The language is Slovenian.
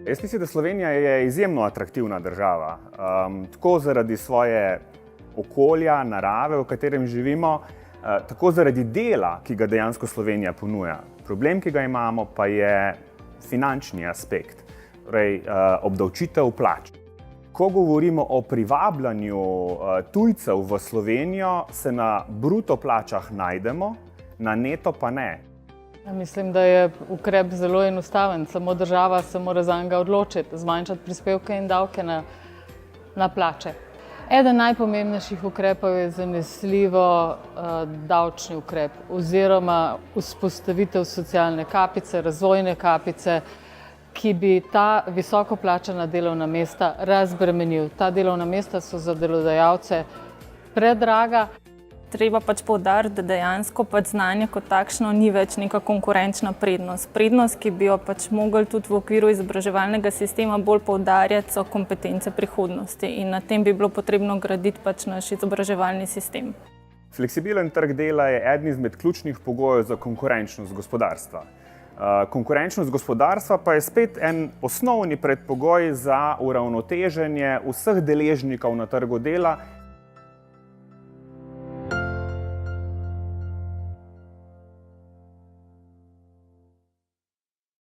Jaz mislim, da Slovenija je izjemno atraktivna država, tako zaradi svoje okolja, narave, v katerem živimo, tako zaradi dela, ki ga dejansko Slovenija ponuja. Problem, ki ga imamo, pa je finančni aspekt, torej obdavčitev plač. Ko govorimo o privabljanju tujcev v Slovenijo, se na bruto plačah najdemo, na neto pa ne. Mislim, da je ukrep zelo enostaven, samo država se mora zanj odločiti, zmanjšati prispevke in davke na plače. Eden najpomembnejših ukrepov je zanesljivo davčni ukrep oziroma vzpostavitev socialne kapice, razvojne kapice, ki bi ta visoko plačana delovna mesta razbremenil. Ta delovna mesta so za delodajalce predraga. Treba poudariti, da dejansko znanje kot takšno ni več neka konkurenčna prednost. Prednost, ki bi jo mogli tudi v okviru izobraževalnega sistema bolj poudarjati, so kompetence prihodnosti in na tem bi bilo potrebno graditi naš izobraževalni sistem. Fleksibilen trg dela je eden izmed ključnih pogojev za konkurenčnost gospodarstva. Konkurenčnost gospodarstva pa je spet en osnovni predpogoj za uravnoteženje vseh deležnikov na trgu dela,